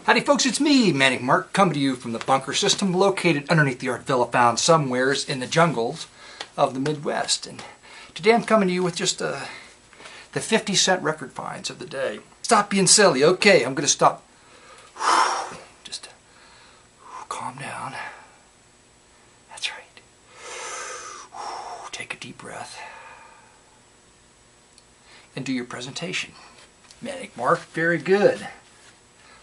Howdy folks, it's me, Manic Mark, coming to you from the bunker system located underneath the art villa found somewheres in the jungles of the Midwest. And today I'm coming to you with just the 50-cent record finds of the day. Stop being silly. Okay, I'm going to stop. Just calm down. That's right. Take a deep breath. And do your presentation. Manic Mark, very good.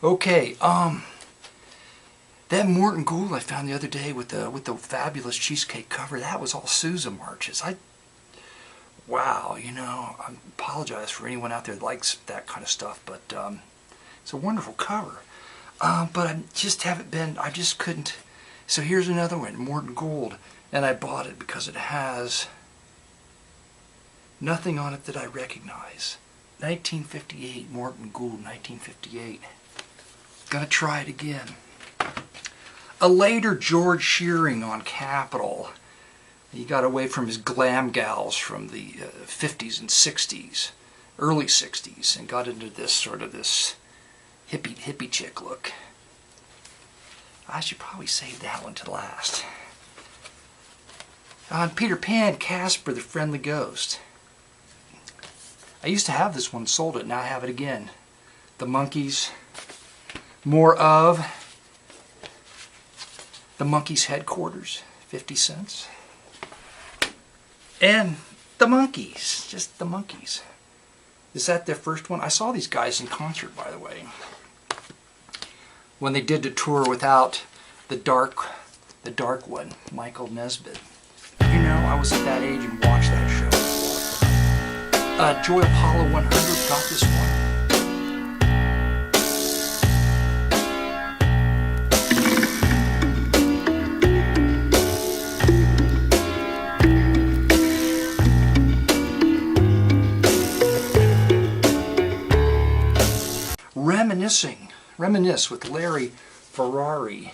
Okay, that Morton Gould I found the other day with the fabulous cheesecake cover, that was all Sousa marches. Wow, you know, I apologize for anyone out there that likes that kind of stuff, but it's a wonderful cover. But I just couldn't. So here's another one, Morton Gould, and I bought it because it has nothing on it that I recognize. 1958, Morton Gould, 1958. Gonna try it again. A later George Shearing on Capitol. He got away from his glam gals from the 50s and 60s, early 60s, and got into this sort of this hippie chick look. I should probably save that one to last. On Peter Pan, Casper the Friendly Ghost. I used to have this one, sold it, now I have it again. The Monkees. More of the Monkees headquarters, 50 cents. And the Monkees, just the Monkees. Is that their first one? I saw these guys in concert, by the way, when they did the tour without the dark one, Michael Nesbitt. You know, I was at that age and watched that show. Joy Apollo 100 got this one. Reminisce with Larry Ferrari.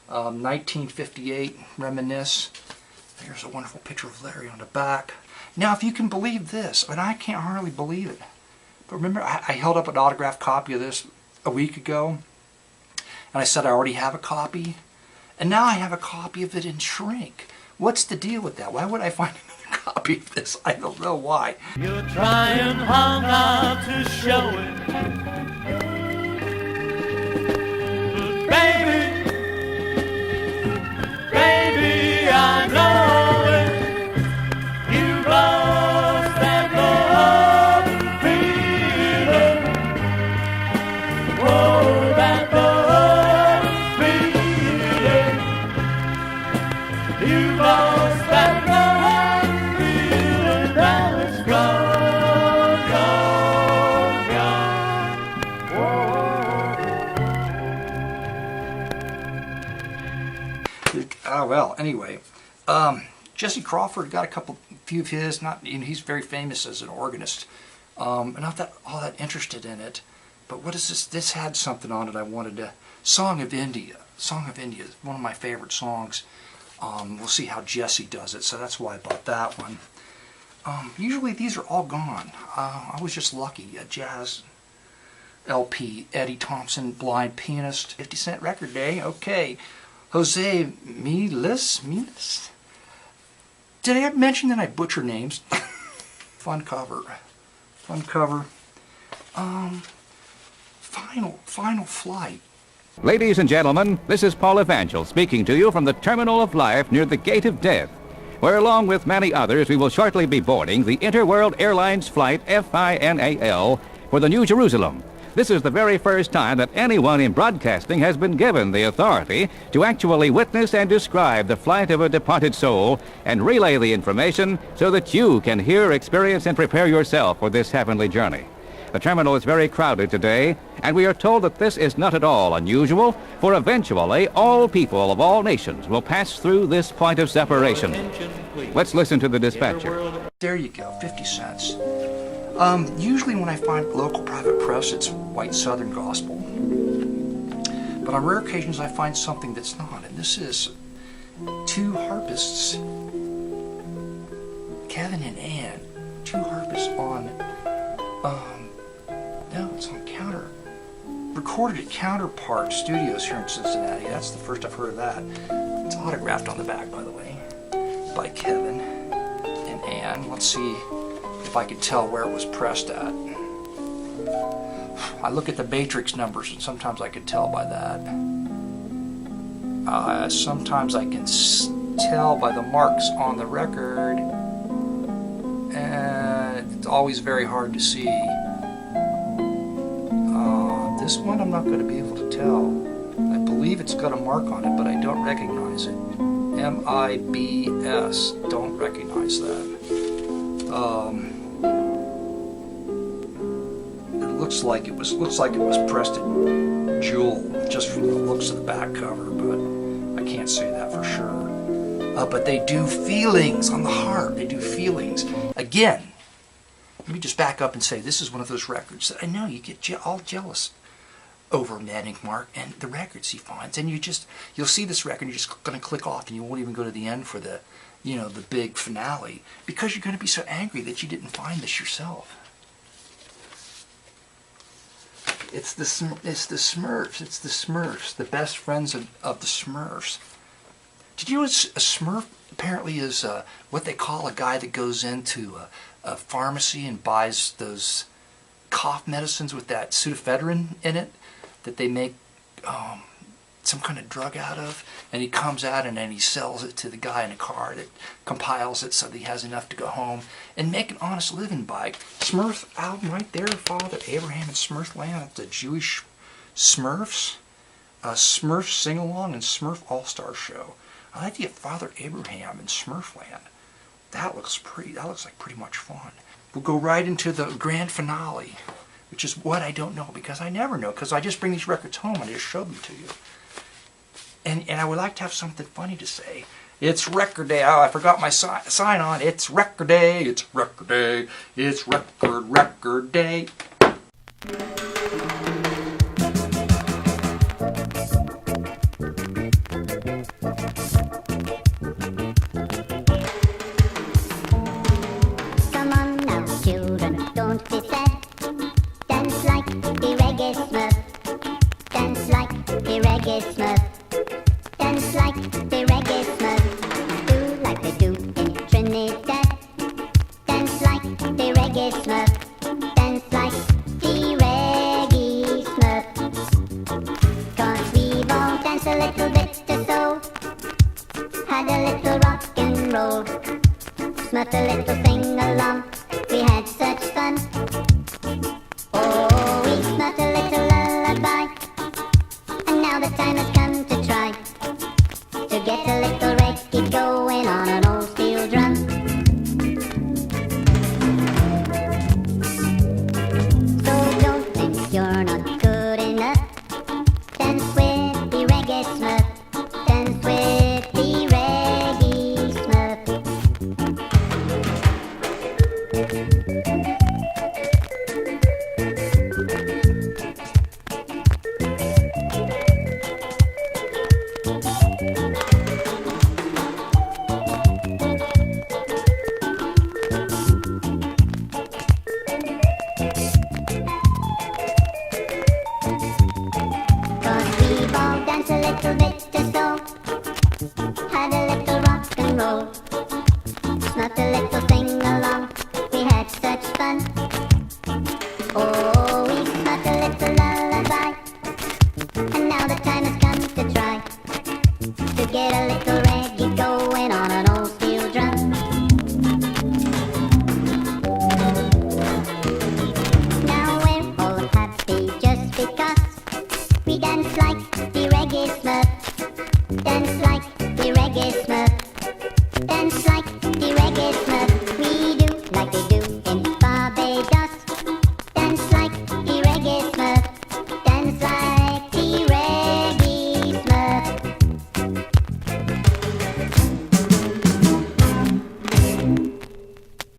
Um, 1958, Reminisce. There's a wonderful picture of Larry on the back. Now, if you can believe this, and I can't hardly believe it, but remember I held up an autographed copy of this a week ago, and I said I already have a copy, and now I have a copy of it in shrink. What's the deal with that? Why would I find another copy of this? I don't know why. You're trying hard not to show it, but baby, I know it. You lost that love feeling. Oh, that love feeling. You lost that love feeling. Now it's gone, gone, gone. Whoa. Well, anyway, Jesse Crawford got a few of his. Not, you know, he's very famous as an organist. Not that all that interested in it, but what is this? This had something on it I wanted to. Song of India. Song of India is one of my favorite songs. We'll see how Jesse does it, so that's why I bought that one. Usually these are all gone. I was just lucky. A jazz LP, Eddie Thompson, Blind Pianist, 50-cent record day. Okay. Jose Milas? Did I mention that I butcher names? Fun cover. Final Flight. Ladies and gentlemen, this is Paul Evangel speaking to you from the Terminal of Life near the Gate of Death, where along with many others we will shortly be boarding the Interworld Airlines flight FINAL for the New Jerusalem. This is the very first time that anyone in broadcasting has been given the authority to actually witness and describe the flight of a departed soul and relay the information so that you can hear, experience, and prepare yourself for this heavenly journey. The terminal is very crowded today, and we are told that this is not at all unusual, for eventually all people of all nations will pass through this point of separation. Let's listen to the dispatcher. There you go, 50 cents. Usually when I find local private press, it's white Southern gospel. But on rare occasions I find something that's not, and this is two harpists, Kevin and Ann, two harpists on, no, it's on recorded at Counterpart Studios here in Cincinnati. That's the first I've heard of that. It's autographed on the back, by the way, by Kevin and Ann. Let's see if I can tell where it was pressed at. I look at the matrix numbers and sometimes I can tell by that. Sometimes I can tell by the marks on the record, and it's always very hard to see. This one I'm not going to be able to tell. I believe it's got a mark on it, but I don't recognize it. MIBS, don't recognize that. Looks like it was pressed at Jewel, just from the looks of the back cover, but I can't say that for sure. But they do feelings on the harp. They do feelings. Again, let me just back up and say this is one of those records that I know you get all jealous over Manic Mark and the records he finds, and you'll see this record, you're just going to click off, and you won't even go to the end for the big finale, because you're going to be so angry that you didn't find this yourself. It's the Smurfs, the best friends of the Smurfs. Did you know a Smurf apparently is what they call a guy that goes into a pharmacy and buys those cough medicines with that pseudoephedrine in it that they make some kind of drug out of, and he comes out and then he sells it to the guy in a car that compiles it so that he has enough to go home and make an honest living by. Smurf album right there, Father Abraham and Smurfland, the Jewish Smurfs, Smurf Sing-Along and Smurf All-Star Show. I like to get Father Abraham and Smurfland. That looks like pretty much fun. We'll go right into the grand finale, which is what I don't know, because I never know, because I just bring these records home and I just show them to you. And I would like to have something funny to say. It's record day. Oh, I forgot my sign on. It's record day. It's record day. It's record day. Come on now, children, don't be sad. Dance like the reggae Smurf. Dance like the reggae Smurf. Dance like the reggae Smurf. Do like they do in Trinidad. Dance like the reggae Smurf. Dance like the reggae Smurf. 'Cause we've all danced a little bit or so. Had a little rock and roll. Smurfed a little thing along. We had such fun. Oh, we smurfed a little lullaby. And now the time has come to try to get a little reggae going on an old steel drum. So don't think you're not good enough. Dance with the reggae Smurf. Dance with the reggae Smurf. Cause we've all danced a little bit or so. Had a little rock and roll. Smurfed a little thing along. We had such fun. Oh,